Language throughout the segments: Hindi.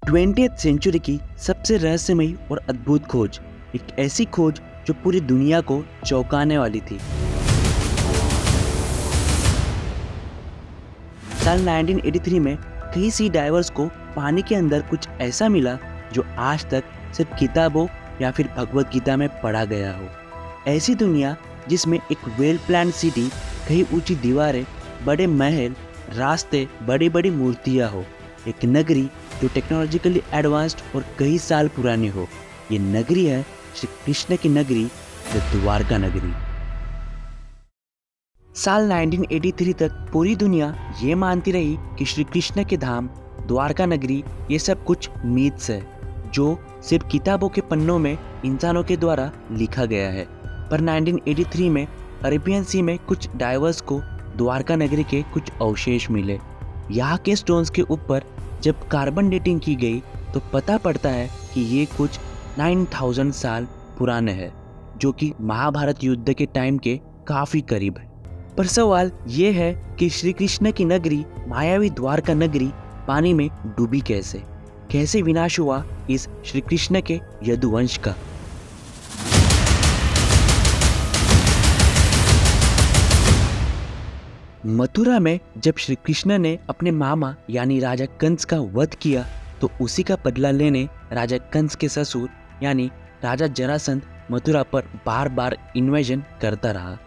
20th सेंचुरी की सबसे रहस्यमयी और अद्भुत खोज, एक ऐसी खोज जो पूरी दुनिया को चौंकाने वाली थी। साल 1983 में कई सी डाइवर्स को पानी के अंदर कुछ ऐसा मिला जो आज तक सिर्फ किताबों या फिर भगवत गीता में पढ़ा गया हो। ऐसी दुनिया जिसमें एक वेल प्लान सिटी, कई ऊंची दीवारें, बड़े महल, रास्ते, बड़ी बड़ी मूर्तियां हो। एक नगरी जो टेक्नोलॉजिकली एडवांस्ड और कई साल पुरानी हो। ये नगरी है श्री कृष्ण की नगरी, द्वारका नगरी। साल 1983 तक पूरी दुनिया ये मानती रही कि श्री कृष्ण के धाम द्वारका नगरी ये सब कुछ मिथ्स है जो सिर्फ किताबों के पन्नों में इंसानों के द्वारा लिखा गया है। पर 1983 में अरेबियन सी में कुछ डाइवर्स को द्वारका नगरी के कुछ अवशेष मिले। यहाँ के स्टोन्स के ऊपर जब कार्बन डेटिंग की गई तो पता पड़ता है कि ये कुछ 9000 साल पुराने हैं, जो कि महाभारत युद्ध के टाइम के काफ़ी करीब है। पर सवाल ये है कि श्री कृष्ण की नगरी, मायावी द्वारका नगरी, पानी में डूबी कैसे? कैसे विनाश हुआ इस श्री कृष्ण के यदुवंश का? मथुरा में जब श्री कृष्ण ने अपने मामा यानी राजा कंस का वध किया तो उसी का बदला लेने राजा कंस के ससुर यानी राजा जरासंध मथुरा पर बार बार इन्वेजन करता रहा।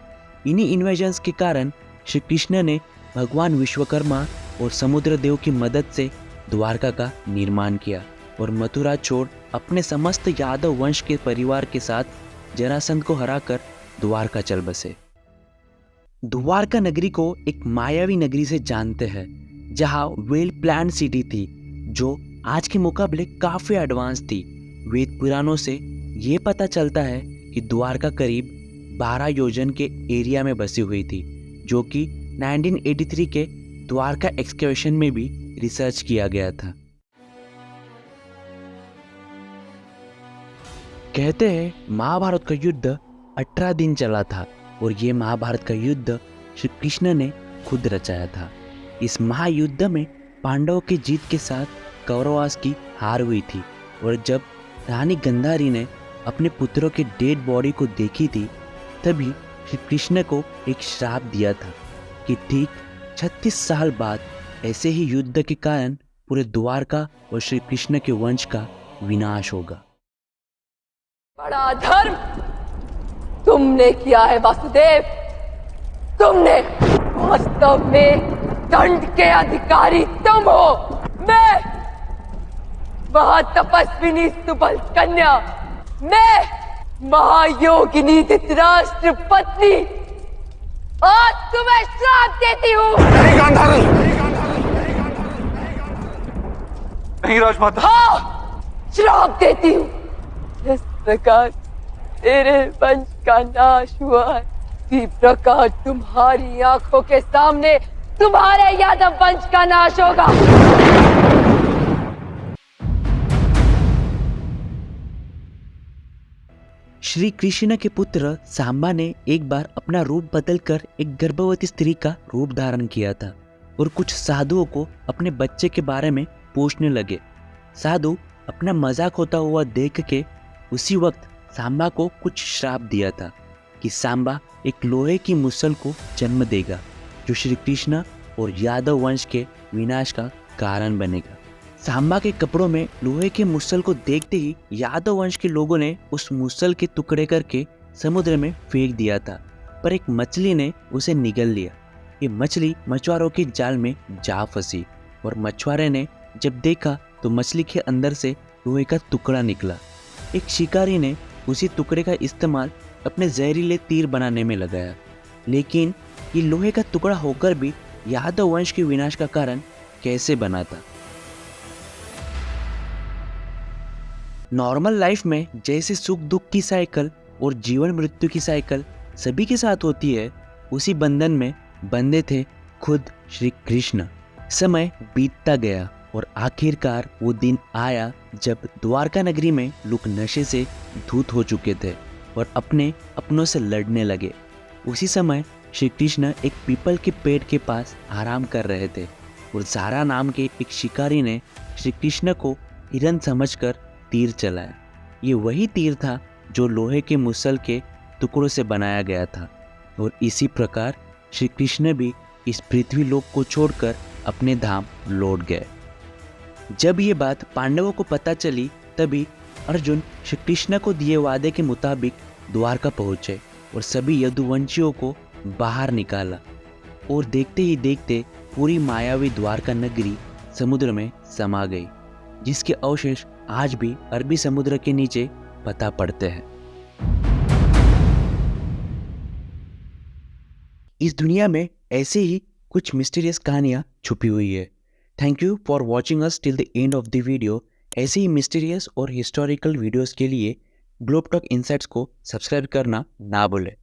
इन्हीं इन्वेजन्स के कारण श्री कृष्ण ने भगवान विश्वकर्मा और समुद्र देव की मदद से द्वारका का निर्माण किया और मथुरा छोड़ अपने समस्त यादव वंश के परिवार के साथ जरासंध को हराकर द्वारका चल बसे। द्वारका नगरी को एक मायावी नगरी से जानते हैं, जहां वेल प्लान सिटी थी जो आज के मुकाबले काफ़ी एडवांस थी। वेद पुराणों से ये पता चलता है कि द्वारका करीब 12 योजन के एरिया में बसी हुई थी, जो कि 1983 के द्वारका एक्सकेवेशन में भी रिसर्च किया गया था। कहते हैं महाभारत का युद्ध 18 दिन चला था और ये महाभारत का युद्ध श्री कृष्ण ने खुद रचाया था। इस महायुद्ध में पांडवों की जीत के साथ कौरवास की हार हुई थी और जब रानी गंधारी ने अपने पुत्रों के डेड बॉडी को देखी थी तभी श्री कृष्ण को एक श्राप दिया था कि ठीक 36 साल बाद ऐसे ही युद्ध के कारण पूरे द्वारका और श्री कृष्ण के वंश का विनाश होगा। बड़ा धर्म तुमने किया है वासुदेव। तुमने वास्तव में दंड के अधिकारी तुम हो। मैं महातपस्विनी सुबल कन्या, मैं महायोगिनी धृतराष्ट्र पत्नी आज तुम्हें श्राप देती हूँ। नहीं गांधारी, नहीं राजमाता। हाँ, श्राप देती हूँ। इस प्रकार तेरे वंश का नाश हुआ है, इसी प्रकार तुम्हारी आंखों के सामने तुम्हारे यादव वंश का नाश होगा। श्री कृष्ण के पुत्र सांबा ने एक बार अपना रूप बदलकर एक गर्भवती स्त्री का रूप धारण किया था और कुछ साधुओं को अपने बच्चे के बारे में पूछने लगे। साधु अपना मजाक होता हुआ देख के उसी वक्त सांबा को कुछ श्राप दिया था कि सांबा एक लोहे की मुसल को जन्म देगा जो श्री कृष्ण और यादव वंश के विनाश का कारण बनेगा। सांबा के कपड़ों में लोहे के मुसल को देखते ही यादव वंश के लोगों ने उस मुसल के टुकड़े करके समुद्र में फेंक दिया था, पर एक मछली ने उसे निगल लिया। ये मछली मछुआरों के जाल में जा फंसी और मछुआरे ने जब देखा तो मछली के अंदर से लोहे का टुकड़ा निकला। एक शिकारी ने उसी टुकड़े का इस्तेमाल अपने जहरीले तीर बनाने में लगाया, लेकिन ये लोहे का टुकड़ा होकर भी यादव वंश के विनाश का कारण कैसे बना था? नॉर्मल लाइफ में जैसे सुख दुख की साइकिल और जीवन मृत्यु की साइकिल सभी के साथ होती है, उसी बंधन में बंधे थे खुद श्री कृष्ण। समय बीतता गया और आखिरकार वो दिन आया जब द्वारका नगरी में लोग नशे से धूत हो चुके थे और अपने अपनों से लड़ने लगे। उसी समय श्री कृष्ण एक पीपल के पेड़ के पास आराम कर रहे थे और जारा नाम के एक शिकारी ने श्री कृष्ण को हिरन समझकर तीर चलाया। ये वही तीर था जो लोहे के मुसल के टुकड़ों से बनाया गया था। और इसी प्रकार श्री कृष्ण भी इस पृथ्वी लोक को छोड़कर अपने धाम लौट गए। जब ये बात पांडवों को पता चली तभी अर्जुन श्री कृष्ण को दिए वादे के मुताबिक द्वारका पहुंचे और सभी यदुवंशियों को बाहर निकाला। और देखते ही देखते पूरी मायावी द्वारका नगरी समुद्र में समा गई, जिसके अवशेष आज भी अरबी समुद्र के नीचे पता पड़ते हैं। इस दुनिया में ऐसे ही कुछ मिस्टीरियस कहानियां छुपी हुई है। Thank you for watching us till the end of the video. ऐसे ही मिस्टीरियस और हिस्टोरिकल वीडियोस के लिए ग्लोब टॉक इनसाइट्स को सब्सक्राइब करना ना भूलें।